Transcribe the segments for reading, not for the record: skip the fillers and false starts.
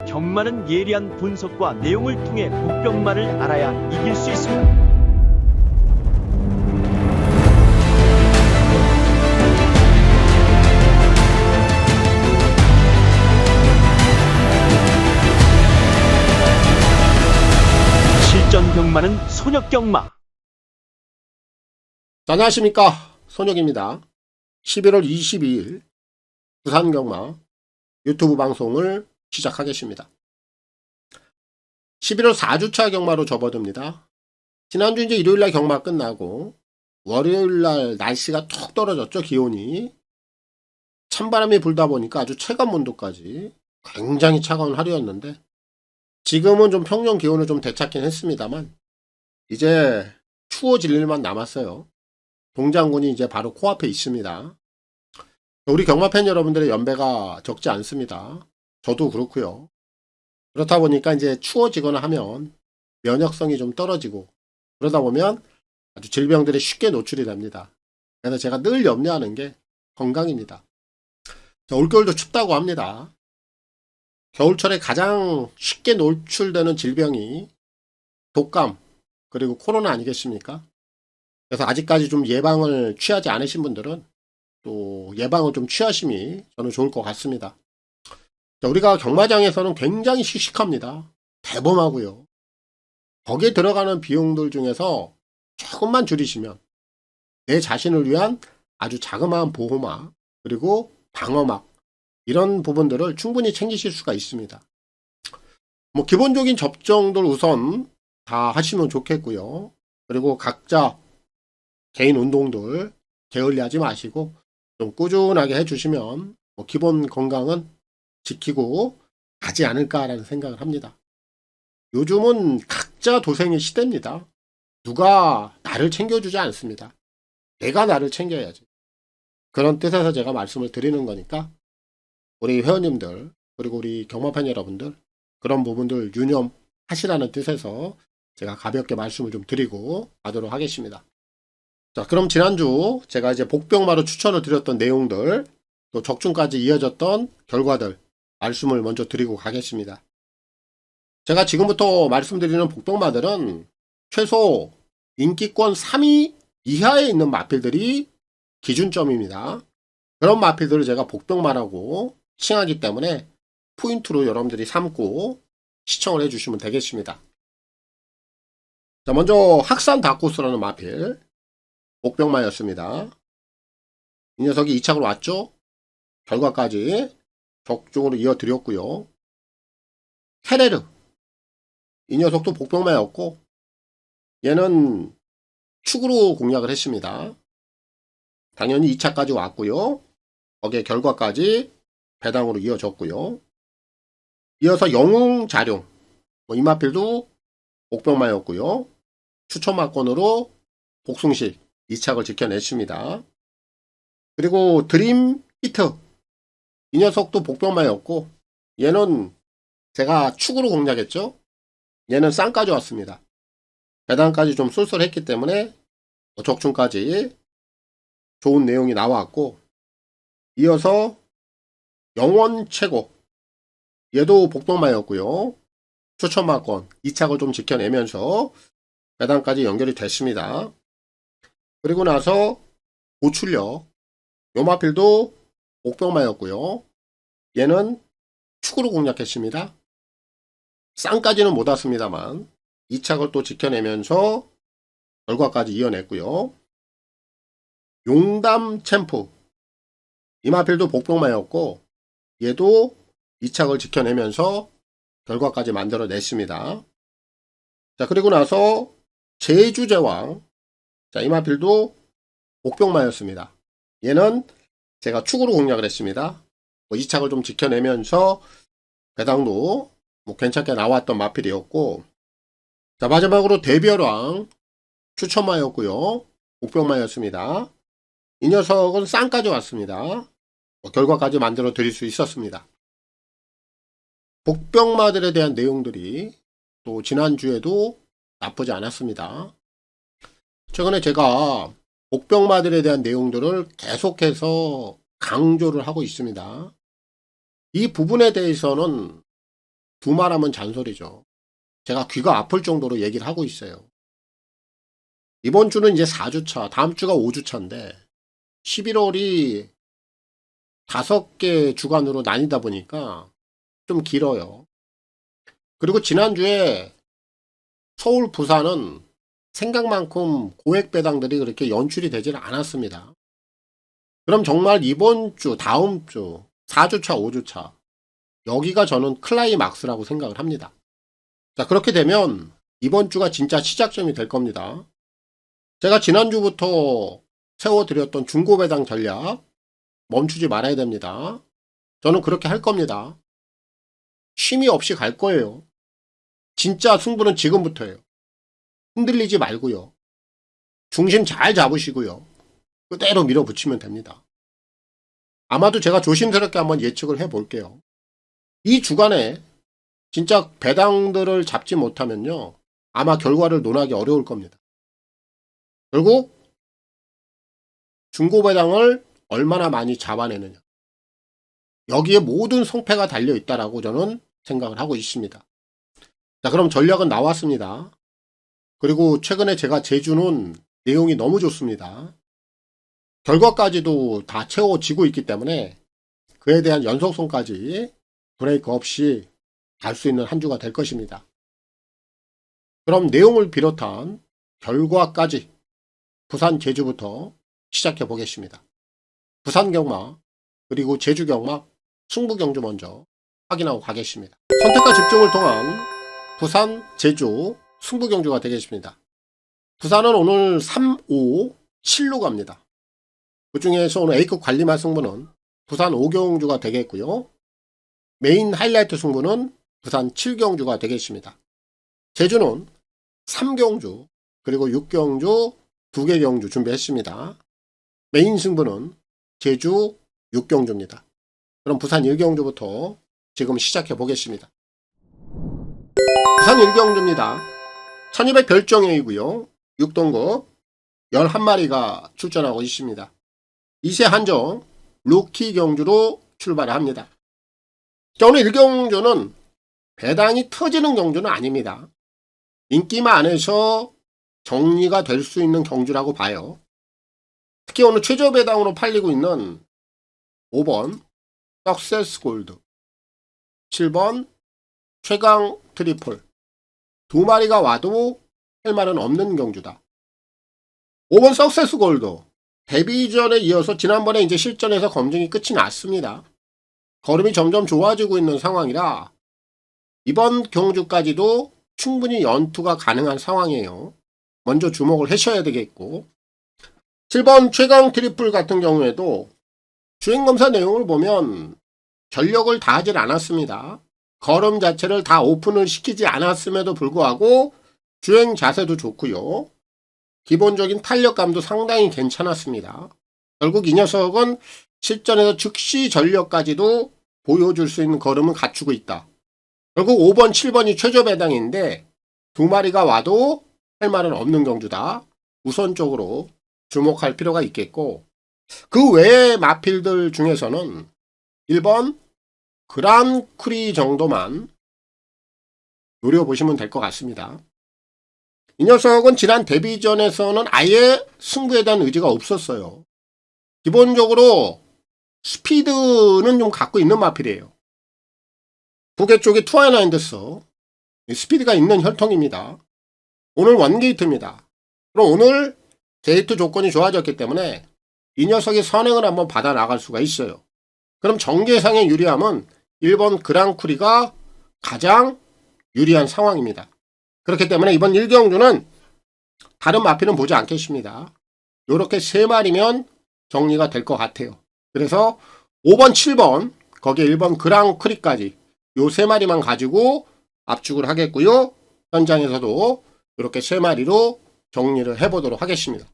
경마는 예리한 분석과 내용을 통해 복병마를 알아야 이길 수 있습니다. 실전 경마는 손역 경마. 안녕하십니까, 손혁입니다. 11월 22일 부산경마 유튜브 방송을 시작하겠습니다. 11월 4주차 경마로 접어듭니다. 지난주 이제 일요일날 경마 끝나고 월요일날 날씨가 툭 떨어졌죠. 기온이 찬바람이 불다 보니까 아주 체감온도까지 굉장히 차가운 하루였는데, 지금은 좀 평년 기온을 좀 되찾긴 했습니다만 이제 추워질 일만 남았어요. 동장군이 이제 바로 코앞에 있습니다. 우리 경마팬 여러분들의 연배가 적지 않습니다. 저도 그렇고요. 그렇다 보니까 이제 추워지거나 하면 면역성이 좀 떨어지고, 그러다 보면 아주 질병들에 쉽게 노출이 됩니다. 그래서 제가 늘 염려하는 게 건강입니다. 올겨울도 춥다고 합니다. 겨울철에 가장 쉽게 노출되는 질병이 독감 그리고 코로나 아니겠습니까? 그래서 아직까지 좀 예방을 취하지 않으신 분들은 또 예방을 좀 취하심이 저는 좋을 것 같습니다. 우리가 경마장에서는 굉장히 씩씩합니다. 대범하고요. 거기에 들어가는 비용들 중에서 조금만 줄이시면 내 자신을 위한 아주 자그마한 보호막 그리고 방어막, 이런 부분들을 충분히 챙기실 수가 있습니다. 기본적인 접종들 우선 다 하시면 좋겠고요. 그리고 각자 개인 운동들 게을리하지 마시고 좀 꾸준하게 해주시면 기본 건강은 지키고 가지 않을까라는 생각을 합니다. 요즘은 각자 도생의 시대입니다. 누가 나를 챙겨주지 않습니다. 내가 나를 챙겨야지. 그런 뜻에서 제가 말씀을 드리는 거니까 우리 회원님들 그리고 우리 경마팬 여러분들 그런 부분들 유념하시라는 뜻에서 제가 가볍게 말씀을 좀 드리고 가도록 하겠습니다. 자, 그럼 지난주 제가 이제 복병마로 추천을 드렸던 내용들, 또 적중까지 이어졌던 결과들 말씀을 먼저 드리고 가겠습니다. 제가 지금부터 말씀드리는 복병마들은 최소 인기권 3위 이하에 있는 마필들이 기준점입니다. 그런 마필들을 제가 복병마라고 칭하기 때문에 포인트로 여러분들이 삼고 시청을 해주시면 되겠습니다. 자, 먼저 학산 다코스라는 마필 복병마였습니다. 이 녀석이 2착으로 왔죠. 결과까지 적중으로 이어드렸고요. 케레르, 이 녀석도 복병마였고 얘는 축으로 공략을 했습니다. 당연히 2차까지 왔고요. 거기에 결과까지 배당으로 이어졌고요. 이어서 영웅자룡, 이 마필도 복병마였고요. 추천마권으로 복숭식 2착을 지켜냈습니다. 그리고 드림 히트, 이 녀석도 복병마였고 얘는 제가 축으로 공략했죠. 얘는 쌍까지 왔습니다. 배당까지 좀 쏠쏠했기 때문에 적중까지 좋은 내용이 나왔고, 이어서 영원 최고, 얘도 복병마였고요. 추천마권 2착을 좀 지켜내면서 배당까지 연결이 됐습니다. 그리고 나서 고출력, 요 마필도 복병마였고요. 얘는 축으로 공략했습니다. 쌍까지는 못 왔습니다만 2착을 또 지켜내면서 결과까지 이어냈고요. 용담 챔프, 이 마필도 복병마였고 얘도 2착을 지켜내면서 결과까지 만들어냈습니다. 자, 그리고 나서 제주제왕, 자, 이 마필도 복병마였습니다. 얘는 제가 축으로 공략을 했습니다. 2착을 좀 지켜내면서 배당도 괜찮게 나왔던 마필이었고, 자, 마지막으로 대별왕 추천마였고요. 복병마였습니다. 이 녀석은 쌍까지 왔습니다. 결과까지 만들어 드릴 수 있었습니다. 복병마들에 대한 내용들이 또 지난주에도 나쁘지 않았습니다. 최근에 제가 복병마들에 대한 내용들을 계속해서 강조를 하고 있습니다. 이 부분에 대해서는 두말하면 잔소리죠. 제가 귀가 아플 정도로 얘기를 하고 있어요. 이번 주는 이제 4주차, 다음 주가 5주차인데 11월이 5개 주간으로 나뉘다 보니까 좀 길어요. 그리고 지난주에 서울, 부산은 생각만큼 고액 배당들이 그렇게 연출이 되질 않았습니다. 그럼 정말 이번 주, 다음 주, 4주차, 5주차 여기가 저는 클라이막스라고 생각을 합니다. 자, 그렇게 되면 이번 주가 진짜 시작점이 될 겁니다. 제가 지난주부터 세워드렸던 중고배당 전략 멈추지 말아야 됩니다. 저는 그렇게 할 겁니다. 쉼이 없이 갈 거예요. 진짜 승부는 지금부터예요. 흔들리지 말고요. 중심 잘 잡으시고요. 그대로 밀어붙이면 됩니다. 아마도 제가 조심스럽게 한번 예측을 해볼게요. 이 주간에 진짜 배당들을 잡지 못하면요. 아마 결과를 논하기 어려울 겁니다. 결국 중고배당을 얼마나 많이 잡아내느냐. 여기에 모든 성패가 달려있다라고 저는 생각을 하고 있습니다. 자, 그럼 전략은 나왔습니다. 그리고 최근에 제가 제주는 내용이 너무 좋습니다. 결과까지도 다 채워지고 있기 때문에 그에 대한 연속성까지 브레이크 없이 갈 수 있는 한 주가 될 것입니다. 그럼 내용을 비롯한 결과까지 부산, 제주부터 시작해 보겠습니다. 부산 경마, 그리고 제주 경마, 승부 경주 먼저 확인하고 가겠습니다. 선택과 집중을 통한 부산, 제주, 승부 경주가 되겠습니다. 부산은 오늘 3, 5, 7로 갑니다. 그 중에서 오늘 A급 관리마 승부는 부산 5경주가 되겠고요. 메인 하이라이트 승부는 부산 7경주가 되겠습니다. 제주는 3경주, 그리고 6경주, 2개 경주 준비했습니다. 메인 승부는 제주 6경주입니다. 그럼 부산 1경주부터 지금 시작해 보겠습니다. 부산 1경주입니다. 1200 별정회이고요. 6동급 11마리가 출전하고 있습니다. 2세 한정 루키 경주로 출발합니다. 자, 오늘 1경주는 배당이 터지는 경주는 아닙니다. 인기마 안에서 정리가 될 수 있는 경주라고 봐요. 특히 오늘 최저 배당으로 팔리고 있는 5번 석세스 골드, 7번 최강 트리플, 2마리가 와도 할 말은 없는 경주다. 5번 석세스 골드 데뷔전에 이어서 지난번에 이제 실전에서 검증이 끝이 났습니다. 걸음이 점점 좋아지고 있는 상황이라 이번 경주까지도 충분히 연투가 가능한 상황이에요. 먼저 주목을 하셔야 되겠고, 7번 최강 트리플 같은 경우에도 주행검사 내용을 보면 전력을 다하지 않았습니다. 걸음 자체를 다 오픈을 시키지 않았음에도 불구하고 주행 자세도 좋고요. 기본적인 탄력감도 상당히 괜찮았습니다. 결국 이 녀석은 실전에서 즉시 전력까지도 보여줄 수 있는 걸음을 갖추고 있다. 결국 5번, 7번이 최저 배당인데 2마리가 와도 할 말은 없는 경주다. 우선적으로 주목할 필요가 있겠고, 그 외의 마필들 중에서는 1번 그랑크리 정도만 노려보시면 될 것 같습니다. 이 녀석은 지난 데뷔전에서는 아예 승부에 대한 의지가 없었어요. 기본적으로 스피드는 좀 갖고 있는 마필이에요. 부계 쪽에 투아이나인드스 스피드가 있는 혈통입니다. 오늘 원게이트입니다. 그럼 오늘 게이트 조건이 좋아졌기 때문에 이 녀석이 선행을 한번 받아 나갈 수가 있어요. 그럼 정계상의 유리함은 1번 그랑크리가 가장 유리한 상황입니다. 그렇기 때문에 이번 1경주는 다른 마필은 보지 않겠습니다. 이렇게 3마리면 정리가 될 것 같아요. 그래서 5번, 7번, 거기에 1번 그랑크리까지 요 3마리만 가지고 압축을 하겠고요. 현장에서도 이렇게 3마리로 정리를 해보도록 하겠습니다.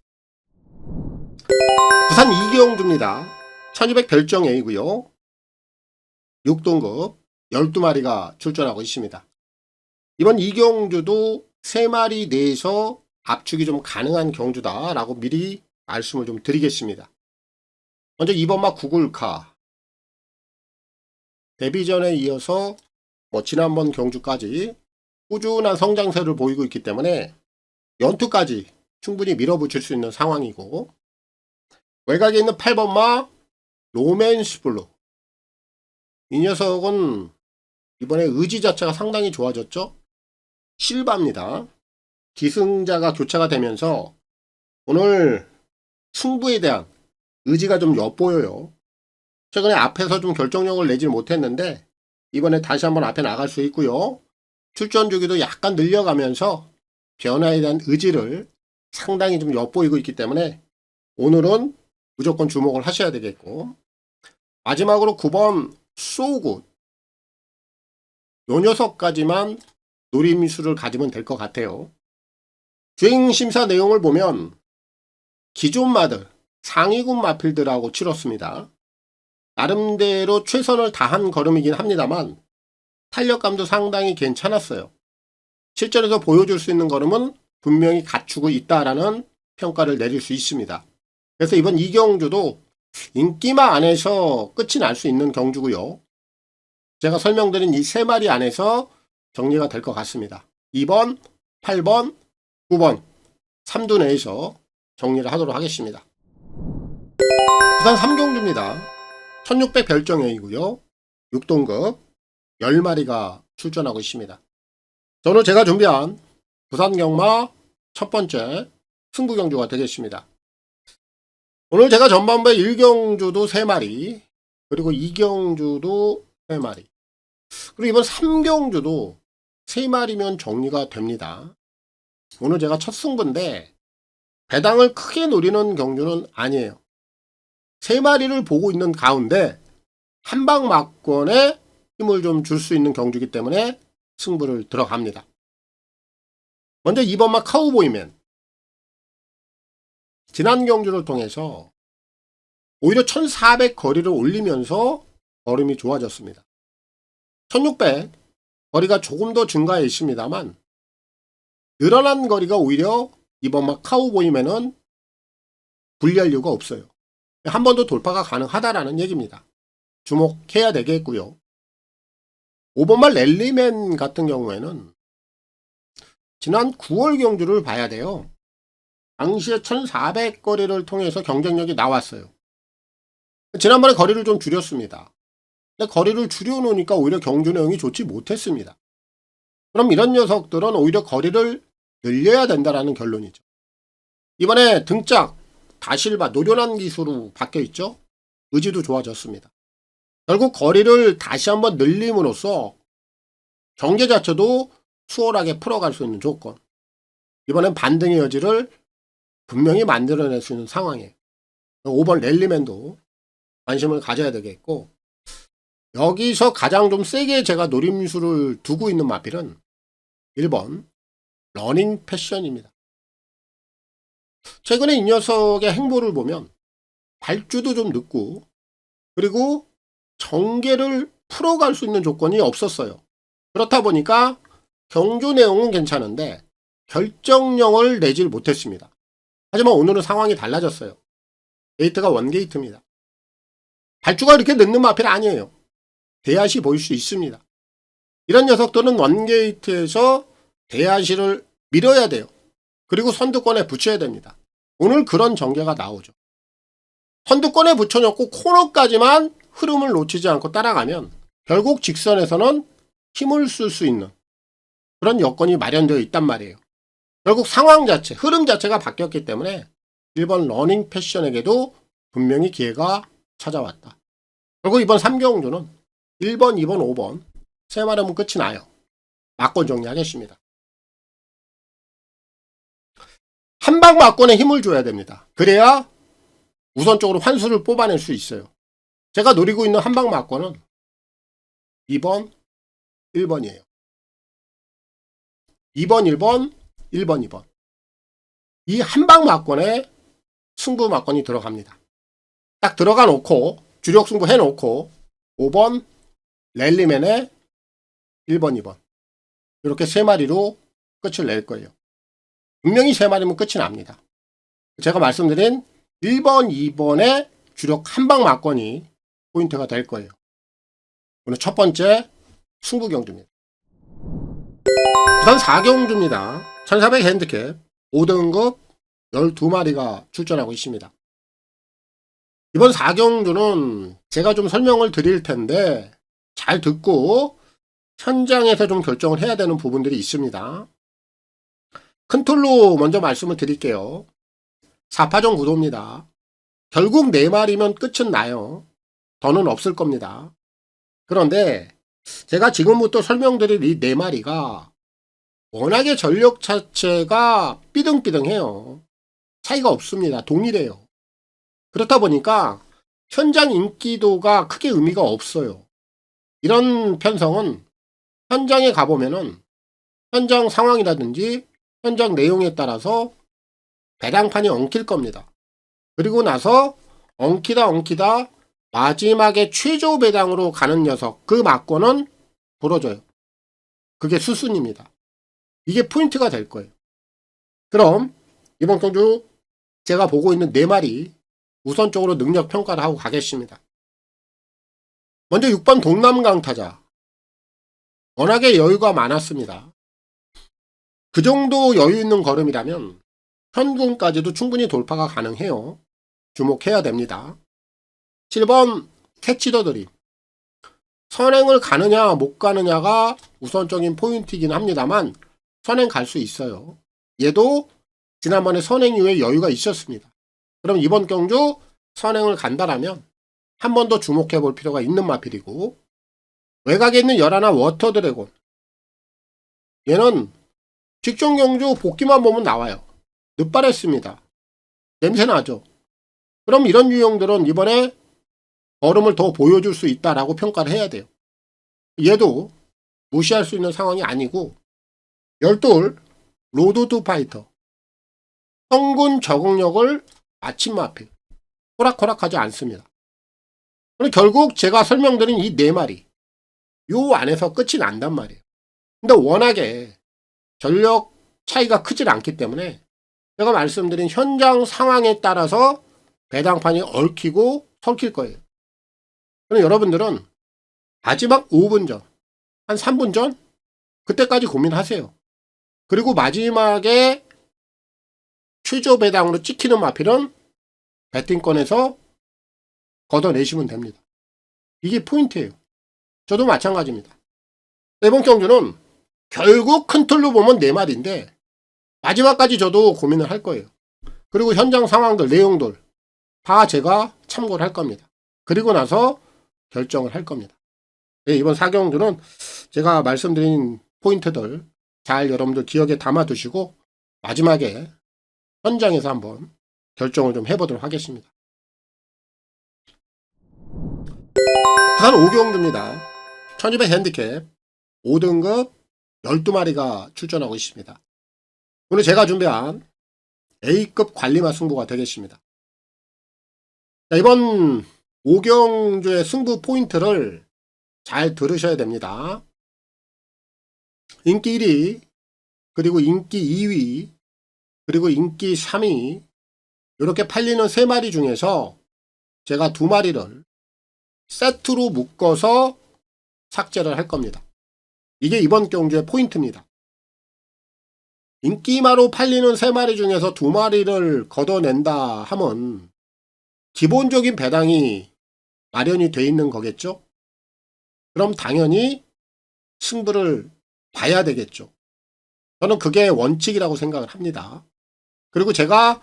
부산 2경주입니다. 1200 별정 A고요. 6동급 12마리가 출전하고 있습니다. 이번 2경주도 3마리 내에서 압축이 좀 가능한 경주다라고 미리 말씀을 좀 드리겠습니다. 먼저 2번마 구글카. 데뷔전에 이어서 지난번 경주까지 꾸준한 성장세를 보이고 있기 때문에 연투까지 충분히 밀어붙일 수 있는 상황이고, 외곽에 있는 8번마 로맨스 블루, 이 녀석은 이번에 의지 자체가 상당히 좋아졌죠. 실바입니다. 기승자가 교체가 되면서 오늘 승부에 대한 의지가 좀 엿보여요. 최근에 앞에서 좀 결정력을 내지 못했는데 이번에 다시 한번 앞에 나갈 수 있고요. 출전 주기도 약간 늘려가면서 변화에 대한 의지를 상당히 좀 엿보이고 있기 때문에 오늘은 무조건 주목을 하셔야 되겠고, 마지막으로 9번 소굿, 요 녀석까지만 노림수를 가지면 될 것 같아요. 주행심사 내용을 보면 기존 마들 상위군 마필들하고 치렀습니다. 나름대로 최선을 다한 걸음이긴 합니다만 탄력감도 상당히 괜찮았어요. 실전에서 보여줄 수 있는 걸음은 분명히 갖추고 있다라는 평가를 내릴 수 있습니다. 그래서 이번 이 경주도 인기마 안에서 끝이 날 수 있는 경주고요. 제가 설명드린 이 세 마리 안에서 정리가 될 것 같습니다. 2번, 8번, 9번 3두 내에서 정리를 하도록 하겠습니다. 부산 3경주입니다. 1600 별정회이고요. 6동급 10마리가 출전하고 있습니다. 오늘 제가 준비한 부산 경마 첫 번째 승부 경주가 되겠습니다. 오늘 제가 전반부에 1경주도 3마리, 그리고 2경주도 3마리, 그리고 이번 3경주도 3마리면 정리가 됩니다. 오늘 제가 첫 승부인데 배당을 크게 노리는 경주는 아니에요. 3마리를 보고 있는 가운데 한방 막권에 힘을 좀 줄 수 있는 경주이기 때문에 승부를 들어갑니다. 먼저 2번마 카우보이맨. 지난 경주를 통해서 오히려 1400 거리를 올리면서 걸음이 좋아졌습니다. 1600 거리가 조금 더 증가해 있습니다만 늘어난 거리가 오히려 이번마 카우보이맨은 불리할 이유가 없어요. 한 번 더 돌파가 가능하다라는 얘기입니다. 주목해야 되겠고요. 5번마 랠리맨 같은 경우에는 지난 9월 경주를 봐야 돼요. 당시에 1400 거리를 통해서 경쟁력이 나왔어요. 지난번에 거리를 좀 줄였습니다. 근데 거리를 줄여놓으니까 오히려 경주 내용이 좋지 못했습니다. 그럼 이런 녀석들은 오히려 거리를 늘려야 된다라는 결론이죠. 이번에 등짝 다실바 노련한 기수로 바뀌어있죠. 의지도 좋아졌습니다. 결국 거리를 다시 한번 늘림으로써 경제 자체도 수월하게 풀어갈 수 있는 조건, 이번엔 반등의 여지를 분명히 만들어낼 수 있는 상황이에요. 5번 랠리맨도 관심을 가져야 되겠고, 여기서 가장 좀 세게 제가 노림수를 두고 있는 마필은 1번 러닝 패션입니다. 최근에 이 녀석의 행보를 보면 발주도 좀 늦고, 그리고 전개를 풀어갈 수 있는 조건이 없었어요. 그렇다 보니까 경주 내용은 괜찮은데 결정령을 내질 못했습니다. 하지만 오늘은 상황이 달라졌어요. 게이트가 원게이트입니다. 발주가 이렇게 늦는 마필 아니에요. 대야시 보일 수 있습니다. 이런 녀석들은 원게이트에서 대야시를 밀어야 돼요. 그리고 선두권에 붙여야 됩니다. 오늘 그런 전개가 나오죠. 선두권에 붙여놓고 코너까지만 흐름을 놓치지 않고 따라가면 결국 직선에서는 힘을 쓸 수 있는 그런 여건이 마련되어 있단 말이에요. 결국 상황 자체, 흐름 자체가 바뀌었기 때문에 1번 러닝 패션에게도 분명히 기회가 찾아왔다. 그리고 이번 3경주는 1번, 2번, 5번 세 마리면 끝이 나요. 막권 정리하겠습니다. 한방 막권에 힘을 줘야 됩니다. 그래야 우선적으로 환수를 뽑아낼 수 있어요. 제가 노리고 있는 한방 막권은 2번, 1번이에요. 2번, 1번, 1번, 2번. 이 한방 막권에 승부 막권이 들어갑니다. 딱 들어가 놓고 주력 승부 해놓고 5번 랠리맨에 1번, 2번 이렇게 세 마리로 끝을 낼 거예요. 분명히 세 마리면 끝이 납니다. 제가 말씀드린 1번, 2번의 주력 한방 막권이 포인트가 될 거예요. 오늘 첫 번째 승부경주입니다. 부산 4경주입니다. 1400 핸디캡 5등급 12마리가 출전하고 있습니다. 이번 4경주는 제가 좀 설명을 드릴 텐데 잘 듣고 현장에서 좀 결정을 해야 되는 부분들이 있습니다. 큰 틀로 먼저 말씀을 드릴게요. 4파전 구도입니다. 결국 4마리면 끝은 나요. 더는 없을 겁니다. 그런데 제가 지금부터 설명드릴 이 4마리가 워낙에 전력 자체가 삐등삐등해요. 차이가 없습니다. 동일해요. 그렇다 보니까 현장 인기도가 크게 의미가 없어요. 이런 편성은 현장에 가보면은 현장 상황이라든지 현장 내용에 따라서 배당판이 엉킬 겁니다. 그리고 나서 엉키다 마지막에 최저 배당으로 가는 녀석, 그 막고는 부러져요. 그게 수순입니다. 이게 포인트가 될 거예요. 그럼 이번 경주 제가 보고 있는 4마리 우선적으로 능력 평가를 하고 가겠습니다. 먼저 6번 동남강타자. 워낙에 여유가 많았습니다. 그 정도 여유 있는 걸음이라면 현군까지도 충분히 돌파가 가능해요. 주목해야 됩니다. 7번 캐치더드림. 선행을 가느냐 못 가느냐가 우선적인 포인트이긴 합니다만 선행 갈 수 있어요. 얘도 지난번에 선행 이후에 여유가 있었습니다. 그럼 이번 경주 선행을 간다라면 한 번 더 주목해 볼 필요가 있는 마필이고, 외곽에 있는 11 워터드래곤. 얘는 직전 경주 복귀만 보면 나와요. 늦발했습니다. 냄새나죠? 그럼 이런 유형들은 이번에 걸음을 더 보여줄 수 있다라고 평가를 해야 돼요. 얘도 무시할 수 있는 상황이 아니고, 12 로드 투 파이터. 성군 적응력을 마친 마필. 호락호락하지 않습니다. 그럼 결국 제가 설명드린 이 4마리 요 안에서 끝이 난단 말이에요. 근데 워낙에 전력 차이가 크질 않기 때문에 제가 말씀드린 현장 상황에 따라서 배당판이 얽히고 설킬 거예요. 그럼 여러분들은 마지막 5분 전, 한 3분 전 그때까지 고민하세요. 그리고 마지막에 최저 배당으로 찍히는 마필은 배팅권에서 걷어내시면 됩니다. 이게 포인트예요. 저도 마찬가지입니다. 이번 경주는 결국 큰 틀로 보면 4마리인데 마지막까지 저도 고민을 할 거예요. 그리고 현장 상황들, 내용들 다 제가 참고를 할 겁니다. 그리고 나서 결정을 할 겁니다. 네, 이번 4경주는 제가 말씀드린 포인트들 잘 여러분들 기억에 담아두시고 마지막에 현장에서 한번 결정을 좀 해보도록 하겠습니다. 부산 5경주입니다. 1200 핸디캡 5등급 12마리가 출전하고 있습니다. 오늘 제가 준비한 A급 관리마 승부가 되겠습니다. 자, 이번 5경주의 승부 포인트를 잘 들으셔야 됩니다. 인기 1위, 그리고 인기 2위, 그리고 인기 3위 이렇게 팔리는 3마리 중에서 제가 2마리를 세트로 묶어서 삭제를 할 겁니다. 이게 이번 경주의 포인트입니다. 인기마로 팔리는 3마리 중에서 2마리를 걷어낸다 하면 기본적인 배당이 마련이 돼 있는 거겠죠? 그럼 당연히 승부를 봐야 되겠죠. 저는 그게 원칙이라고 생각을 합니다. 그리고 제가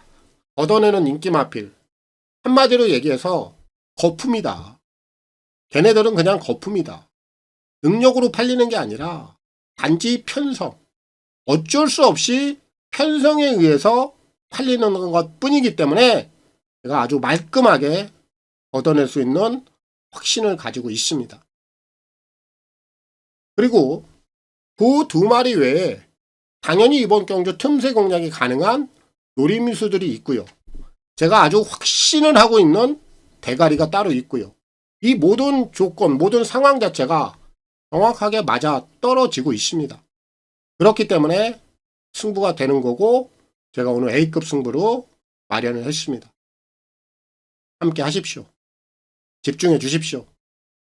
걷어내는 인기 마필, 한마디로 얘기해서 거품이다. 걔네들은 그냥 거품이다. 능력으로 팔리는 게 아니라 단지 편성. 어쩔 수 없이 편성에 의해서 팔리는 것 뿐이기 때문에 제가 아주 말끔하게 걷어낼 수 있는 확신을 가지고 있습니다. 그리고 그 2마리 외에 당연히 이번 경주 틈새 공략이 가능한 노림수들이 있고요. 제가 아주 확신을 하고 있는 대가리가 따로 있고요. 이 모든 조건, 모든 상황 자체가 정확하게 맞아 떨어지고 있습니다. 그렇기 때문에 승부가 되는 거고 제가 오늘 A급 승부로 마련을 했습니다. 함께 하십시오. 집중해 주십시오.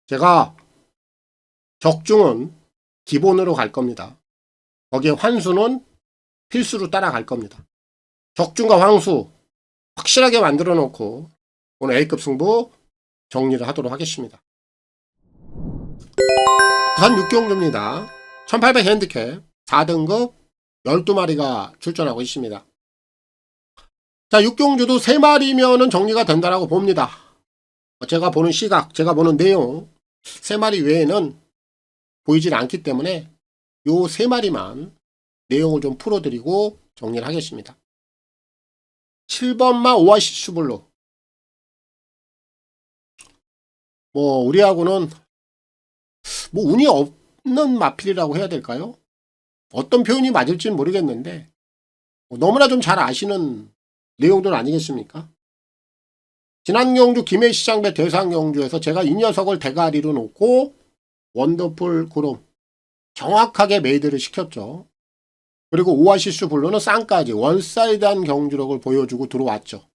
제가 적중은 기본으로 갈 겁니다. 거기에 환수는 필수로 따라갈 겁니다. 적중과 황수 확실하게 만들어 놓고 오늘 A급 승부 정리를 하도록 하겠습니다. 부산 6경주입니다. 1800 핸디캡 4등급 12마리가 출전하고 있습니다. 자, 6경주도 3마리면은 정리가 된다라고 봅니다. 제가 보는 시각, 제가 보는 내용 3마리 외에는 보이질 않기 때문에 요 3마리만 내용을 좀 풀어드리고 정리를 하겠습니다. 7번마 오아시스 블루. 우리하고는 운이 없는 마필이라고 해야 될까요? 어떤 표현이 맞을지는 모르겠는데 너무나 좀 잘 아시는 내용들 아니겠습니까? 지난 경주 김해시장배 대상 경주에서 제가 이 녀석을 대가리로 놓고 원더풀 구름 정확하게 메이드를 시켰죠. 그리고 오아시스 블루는 쌍까지 원사이드한 경주력을 보여주고 들어왔죠.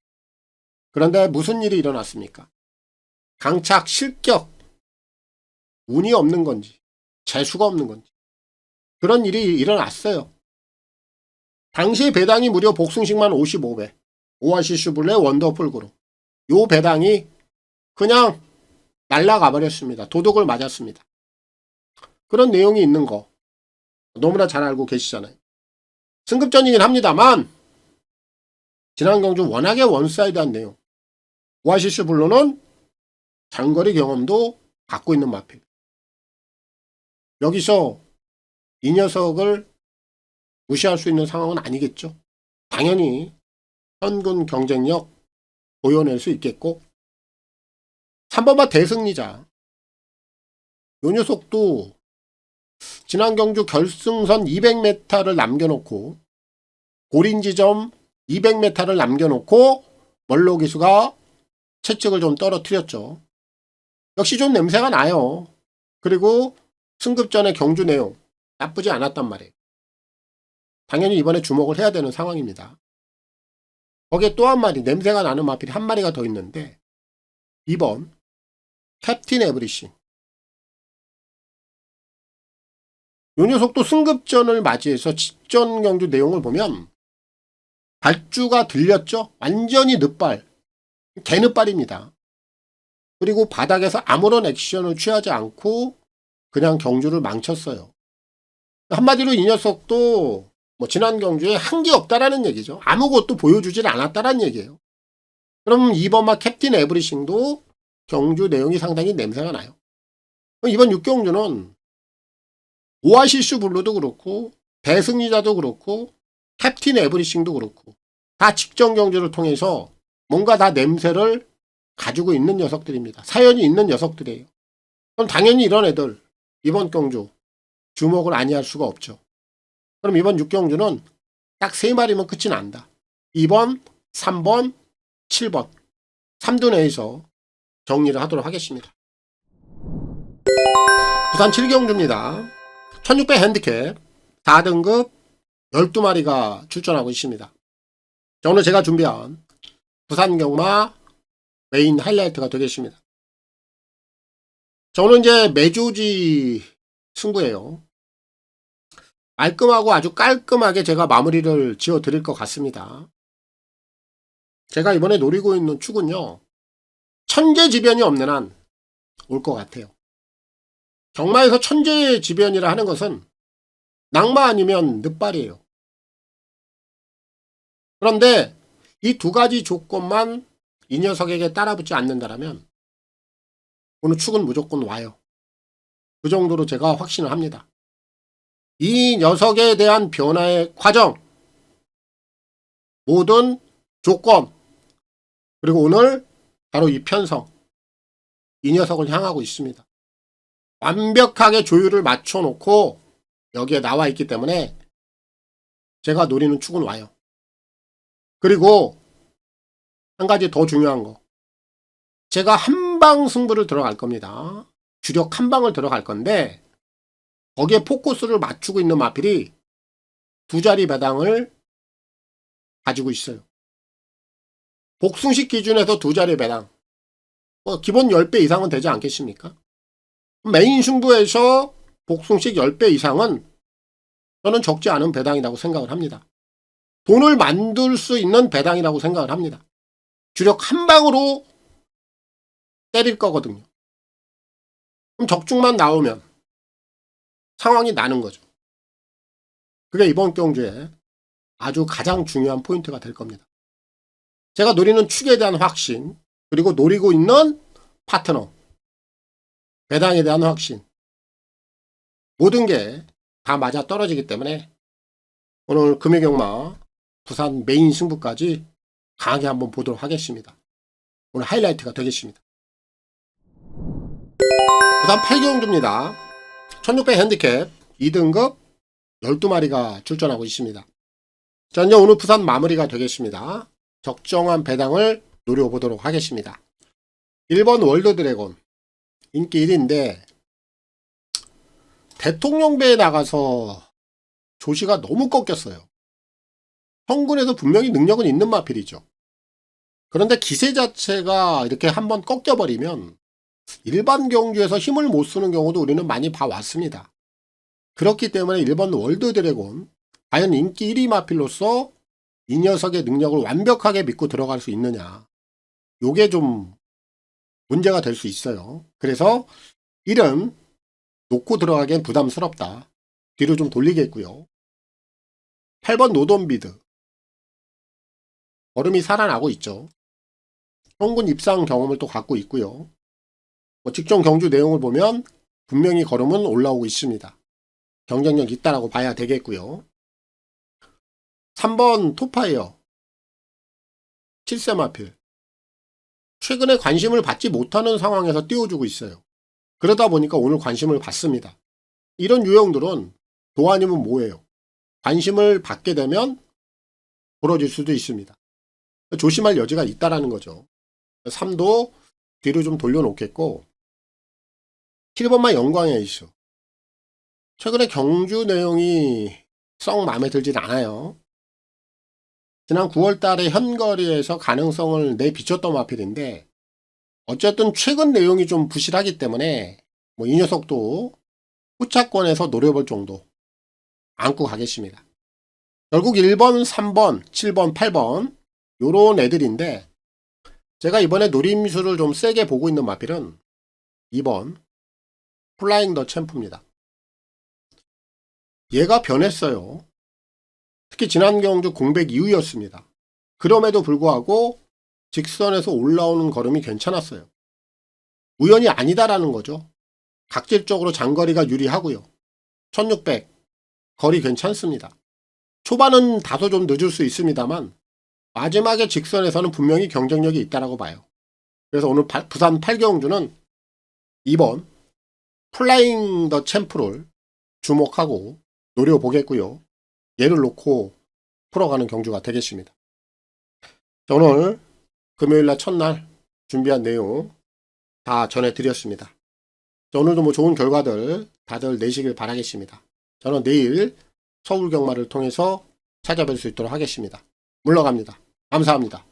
그런데 무슨 일이 일어났습니까? 강착 실격, 운이 없는 건지 재수가 없는 건지 그런 일이 일어났어요. 당시 배당이 무려 복승식만 55배, 오아시스 블루의 원더풀 구름. 요 배당이 그냥 날아가 버렸습니다. 도둑을 맞았습니다. 그런 내용이 있는 거 너무나 잘 알고 계시잖아요. 승급전이긴 합니다만 지난 경주 워낙에 원사이드한 내용. 오아시스 블루는 장거리 경험도 갖고 있는 마필. 여기서 이 녀석을 무시할 수 있는 상황은 아니겠죠. 당연히 현군 경쟁력 보여낼 수 있겠고 3번마 대승리자. 요 녀석도 지난 경주 결승선 200m를 남겨놓고 고린지점 200m를 남겨놓고 멀로 기수가 채찍을 좀 떨어뜨렸죠. 역시 좀 냄새가 나요. 그리고 승급전의 경주 내용 나쁘지 않았단 말이에요. 당연히 이번에 주목을 해야 되는 상황입니다. 거기에 또 한 마리 냄새가 나는 마필이 한 마리가 더 있는데 2번 캡틴 에브리싱. 요 녀석도 승급전을 맞이해서 직전 경주 내용을 보면 발주가 들렸죠. 완전히 늦발, 개늦발입니다. 그리고 바닥에서 아무런 액션을 취하지 않고 그냥 경주를 망쳤어요. 한마디로 이 녀석도 지난 경주에 한 게 없다라는 얘기죠. 아무것도 보여주질 않았다라는 얘기예요. 그럼 2번마 캡틴 에브리싱도 경주 내용이 상당히 냄새가 나요. 이번 6경주는 오아시스 블루도 그렇고 대승리자도 그렇고 캡틴 에브리싱도 그렇고 다 직전 경주를 통해서 뭔가 다 냄새를 가지고 있는 녀석들입니다. 사연이 있는 녀석들이에요. 그럼 당연히 이런 애들 이번 경주 주목을 아니할 수가 없죠. 그럼 이번 6경주는 딱 3마리면 끝이 난다. 2번, 3번, 7번 3둔에서 정리를 하도록 하겠습니다. 부산 7경주입니다. 1600 핸디캡 4등급 12마리가 출전하고 있습니다. 자, 오늘 제가 준비한 부산 경마 메인 하이라이트가 되겠습니다. 자, 오늘 이제 매조지 승부예요. 깔끔하고 아주 깔끔하게 제가 마무리를 지어 드릴 것 같습니다. 제가 이번에 노리고 있는 축은요, 천재지변이 없는 한 올 것 같아요. 경마에서 천재지변이라 하는 것은 낙마 아니면 늦발이에요. 그런데 이 두 가지 조건만 이 녀석에게 따라붙지 않는다면 오늘 축은 무조건 와요. 그 정도로 제가 확신을 합니다. 이 녀석에 대한 변화의 과정, 모든 조건, 그리고 오늘 바로 이 편성, 이 녀석을 향하고 있습니다. 완벽하게 조율을 맞춰놓고 여기에 나와 있기 때문에 제가 노리는 축은 와요. 그리고 한 가지 더 중요한 거, 제가 한방 승부를 들어갈 겁니다. 주력 한방을 들어갈 건데 거기에 포커스를 맞추고 있는 마필이 두 자리 배당을 가지고 있어요. 복승식 기준에서 두 자리 배당, 기본 10배 이상은 되지 않겠습니까? 메인 승부에서 복숭식 10배 이상은 저는 적지 않은 배당이라고 생각을 합니다. 돈을 만들 수 있는 배당이라고 생각을 합니다. 주력 한 방으로 때릴 거거든요. 그럼 적중만 나오면 상황이 나는 거죠. 그게 이번 경주에 아주 가장 중요한 포인트가 될 겁니다. 제가 노리는 축에 대한 확신, 그리고 노리고 있는 파트너, 배당에 대한 확신, 모든 게 다 맞아 떨어지기 때문에 오늘 금요경마 부산 메인 승부까지 강하게 한번 보도록 하겠습니다. 오늘 하이라이트가 되겠습니다. 부산 8경주입니다. 1600 핸디캡 2등급 12마리가 출전하고 있습니다. 자, 이제 오늘 부산 마무리가 되겠습니다. 적정한 배당을 노려보도록 하겠습니다. 1번 월드 드래곤 인기 1위인데 대통령배에 나가서 조시가 너무 꺾였어요. 성군에서 분명히 능력은 있는 마필이죠. 그런데 기세 자체가 이렇게 한번 꺾여버리면 일반 경주에서 힘을 못 쓰는 경우도 우리는 많이 봐왔습니다. 그렇기 때문에 1번 월드 드래곤 과연 인기 1위 마필로서 이 녀석의 능력을 완벽하게 믿고 들어갈 수 있느냐, 요게 좀 문제가 될 수 있어요. 그래서 1은 놓고 들어가기엔 부담스럽다. 뒤로 좀 돌리겠고요. 8번 노돈비드 걸음이 살아나고 있죠. 성군 입상 경험을 또 갖고 있고요. 직전 경주 내용을 보면 분명히 걸음은 올라오고 있습니다. 경쟁력 있다라고 봐야 되겠고요. 3번 토파이어 7세 마필 최근에 관심을 받지 못하는 상황에서 띄워주고 있어요. 그러다 보니까 오늘 관심을 받습니다. 이런 유형들은 도 아니면 뭐예요? 관심을 받게 되면 벌어질 수도 있습니다. 조심할 여지가 있다라는 거죠. 3도 뒤로 좀 돌려놓겠고 7번만 영광의 이슈 최근에 경주 내용이 썩 마음에 들진 않아요. 지난 9월 달에 현거리에서 가능성을 내비쳤던 마필인데 어쨌든 최근 내용이 좀 부실하기 때문에 이 녀석도 후차권에서 노려볼 정도 안고 가겠습니다. 결국 1번, 3번, 7번, 8번 요런 애들인데 제가 이번에 노림수를 좀 세게 보고 있는 마필은 2번 플라잉 더 챔프입니다. 얘가 변했어요. 특히 지난 경주 공백 이후였습니다. 그럼에도 불구하고 직선에서 올라오는 걸음이 괜찮았어요. 우연이 아니다라는 거죠. 각질적으로 장거리가 유리하고요. 1600 거리 괜찮습니다. 초반은 다소 좀 늦을 수 있습니다만 마지막에 직선에서는 분명히 경쟁력이 있다라고 봐요. 그래서 오늘 부산 8경주는 2번 플라잉 더 챔프를 주목하고 노려보겠고요. 얘를 놓고 풀어가는 경주가 되겠습니다. 자, 오늘 금요일날 첫날 준비한 내용 다 전해드렸습니다. 자, 오늘도 좋은 결과들 다들 내시길 바라겠습니다. 저는 내일 서울 경마를 통해서 찾아뵐 수 있도록 하겠습니다. 물러갑니다. 감사합니다.